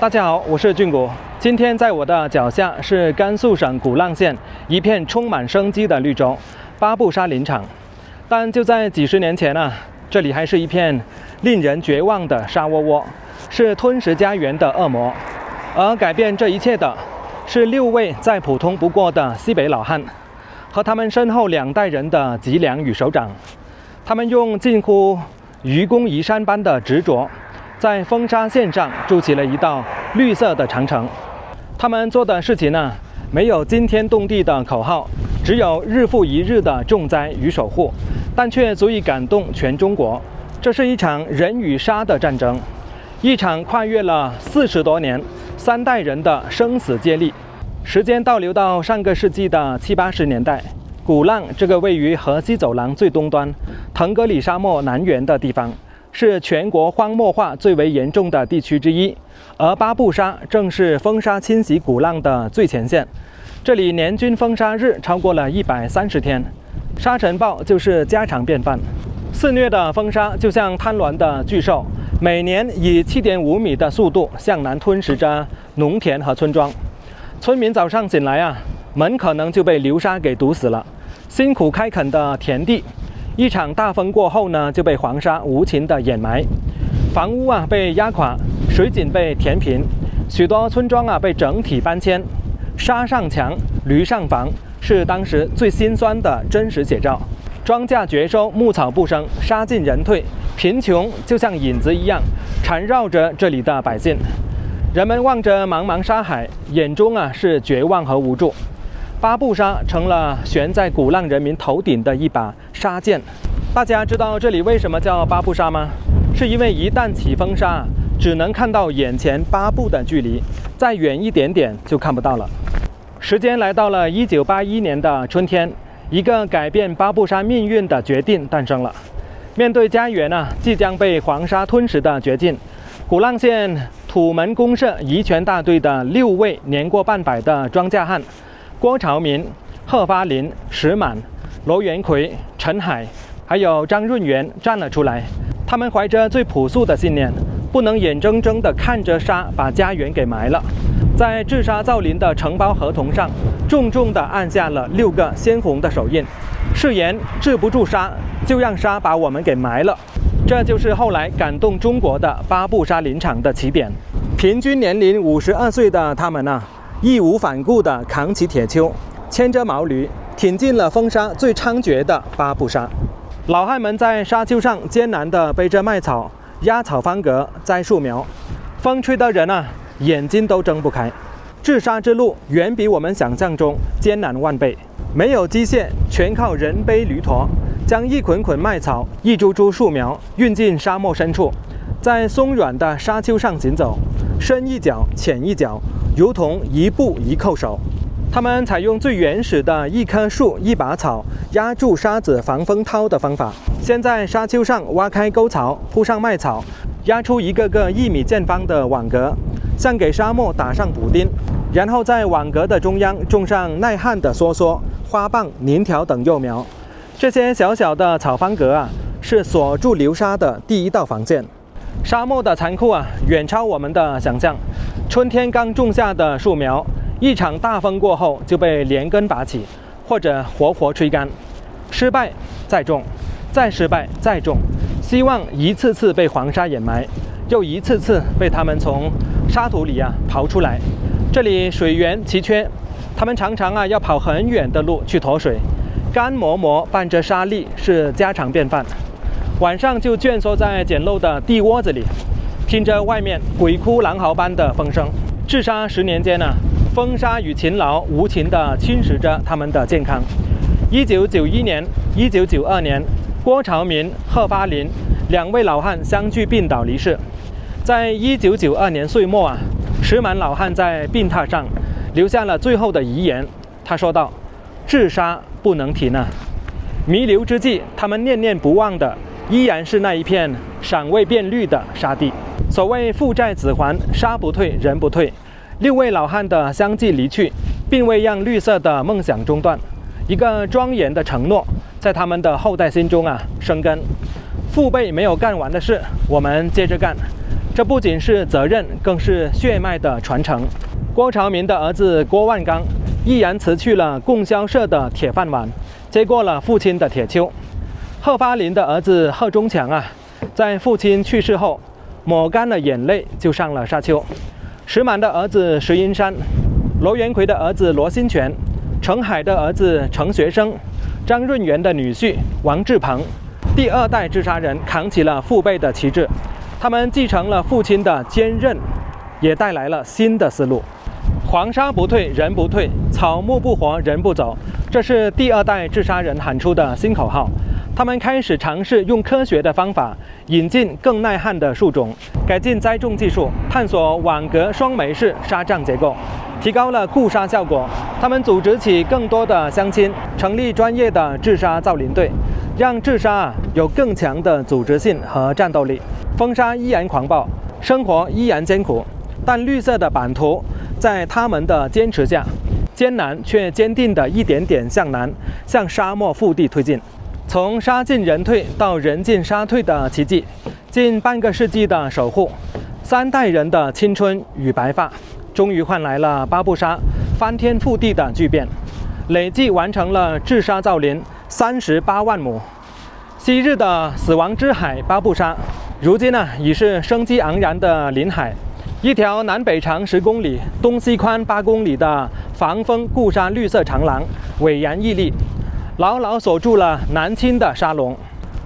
大家好，我是俊谷。今天在我的脚下是甘肃省古浪县一片充满生机的绿洲——巴布沙林场。但就在几十年前这里还是一片令人绝望的沙窝窝，是吞噬家园的恶魔。而改变这一切的，是6位再普通不过的西北老汉，和他们身后2代人的脊梁与手掌。他们用近乎愚公移山般的执着，在风沙线上筑起了一道绿色的长城。他们做的事情没有惊天动地的口号，只有日复一日的重灾与守护，但却足以感动全中国。这是一场人与沙的战争，一场跨越了40多年、3代人的生死接力。时间倒流到上个世纪的70、80年代，古浪这个位于河西走廊最东端、腾格里沙漠南缘的地方，是全国荒漠化最为严重的地区之一，而巴布沙正是风沙侵袭古浪的最前线。这里年均风沙日超过了130天，沙尘暴就是家常便饭。肆虐的风沙就像贪婪的巨兽，每年以7.5米的速度向南吞噬着农田和村庄。村民早上醒来门可能就被流沙给堵死了。辛苦开垦的田地，一场大风过后就被黄沙无情的掩埋。房屋被压垮，水井被填平，许多村庄被整体搬迁。沙上墙，驴上房，是当时最心酸的真实写照。庄稼绝收，牧草不生，沙尽人退，贫穷就像影子一样缠绕着这里的百姓。人们望着茫茫沙海，眼中是绝望和无助。巴布沙成了悬在古浪人民头顶的一把沙剑。大家知道这里为什么叫巴布沙吗？是因为一旦起风沙，只能看到眼前8步的距离，再远一点点就看不到了。时间来到了1981年的春天，一个改变巴布沙命运的决定诞生了。面对家园即将被黄沙吞噬的绝境，古浪县土门公社遗泉大队的6位年过半百的庄稼汉郭朝民、贺发林、石满、罗元奎、陈海还有张润元站了出来。他们怀着最朴素的信念，不能眼睁睁地看着沙把家园给埋了，在治沙造林的承包合同上重重地按下了6个鲜红的手印，誓言治不住沙，就让沙把我们给埋了。这就是后来感动中国的巴布沙林场的起点。平均年龄52岁的他们义无反顾地扛起铁锹，牵着毛驴，挺进了风沙最猖獗的巴布沙。老汉们在沙丘上艰难地背着麦草，压草方格，栽树苗，风吹的人眼睛都睁不开。治沙之路远比我们想象中艰难万倍，没有机械，全靠人背驴驼，将一捆捆麦草、一株株树苗运进沙漠深处，在松软的沙丘上行走，深一脚浅一脚，如同一步一叩首。他们采用最原始的一棵树一把草压住沙子防风涛的方法，先在沙丘上挖开沟槽，铺上麦草，压出一个个1米见方的网格，像给沙漠打上补丁，然后在网格的中央种上耐旱的梭梭、花棒、宁条等幼苗。这些小小的草方格是锁住流沙的第一道防线。沙漠的残酷远超我们的想象。春天刚种下的树苗，一场大风过后就被连根拔起，或者活活吹干。失败再种，再失败再种，希望一次次被黄沙掩埋，又一次次被他们从沙土里刨出来。这里水源奇缺，他们常常要跑很远的路去驮水，干磨磨伴着沙粒是家常便饭。晚上就蜷缩在简陋的地窝子里，听着外面鬼哭狼嚎般的风声。治沙10年间风沙与勤劳无情地侵蚀着他们的健康。1991年、1992年，郭朝民、贺发林2位老汉相继病倒离世。在1992年岁末石满老汉在病榻上留下了最后的遗言。他说道：“治沙不能停弥留之际，他们念念不忘的依然是那一片尚未变绿的沙地。所谓父债子还，沙不退人不退。6位老汉的相继离去，并未让绿色的梦想中断。一个庄严的承诺在他们的后代心中生根。父辈没有干完的事，我们接着干。这不仅是责任，更是血脉的传承。郭朝明的儿子郭万刚毅然辞去了供销社的铁饭碗，接过了父亲的铁锹。贺发林的儿子贺中强在父亲去世后，抹干了眼泪就上了沙丘。石满的儿子石英山，罗元奎的儿子罗新全，程海的儿子程学生，张润元的女婿王志鹏，第二代治沙人扛起了父辈的旗帜，他们继承了父亲的坚韧，也带来了新的思路。黄沙不退，人不退；草木不活，人不走。这是第二代治沙人喊出的新口号。他们开始尝试用科学的方法引进更耐旱的树种，改进栽种技术，探索网格双枚式沙帐结构，提高了固沙效果。他们组织起更多的乡亲，成立专业的治沙造林队，让治沙有更强的组织性和战斗力。风沙依然狂暴，生活依然艰苦，但绿色的版图在他们的坚持下，艰难却坚定地一点点向南，向沙漠腹地推进。从沙进人退到人进沙退的奇迹，近半个世纪的守护，3代人的青春与白发，终于换来了巴布沙翻天覆地的巨变，累计完成了治沙造林38万亩。昔日的死亡之海巴布沙，如今已是生机盎然的林海。一条南北长10公里、东西宽8公里的防风固沙绿色长廊巍然屹立，牢牢锁住了南侵的沙龙。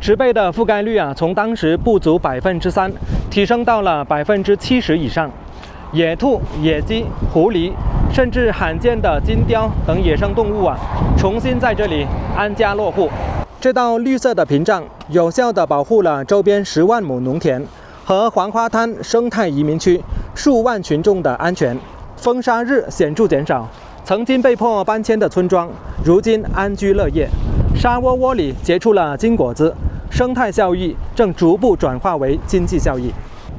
植被的覆盖率从当时不足3%提升到了70%以上。野兔、野鸡、狐狸，甚至罕见的金雕等野生动物重新在这里安家落户。这道绿色的屏障有效地保护了周边10万亩农田和黄花滩生态移民区数万群众的安全。风沙日显著减少，曾经被迫搬迁的村庄如今安居乐业，沙窝窝里结出了金果子，生态效益正逐步转化为经济效益。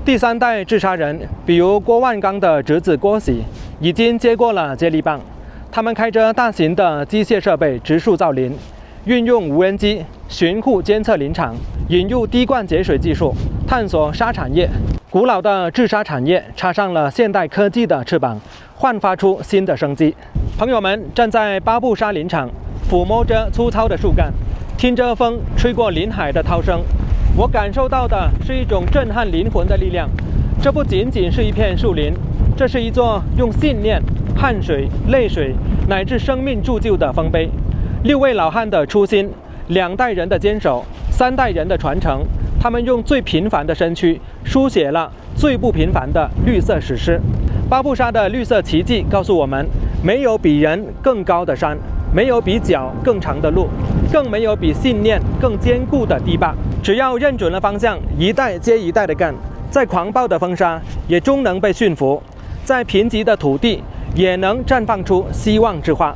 第3代治沙人，比如郭万刚的侄子郭喜，已经接过了接力棒。他们开着大型的机械设备植树造林，运用无人机巡护监测林场，引入滴灌节水技术，探索沙产业。古老的治沙产业插上了现代科技的翅膀，焕发出新的生机。朋友们站在巴布沙林场，抚摸着粗糙的树干，听着风吹过林海的涛声，我感受到的是一种震撼灵魂的力量。这不仅仅是一片树林，这是一座用信念、汗水、泪水乃至生命铸就的丰碑。6位老汉的初心，2代人的坚守，3代人的传承。他们用最平凡的身躯书写了最不平凡的绿色史诗。巴布沙的绿色奇迹告诉我们，没有比人更高的山，没有比脚更长的路，更没有比信念更坚固的堤坝。只要认准了方向，一代接一代的干，再狂暴的风沙也终能被驯服，在贫瘠的土地也能绽放出希望之花。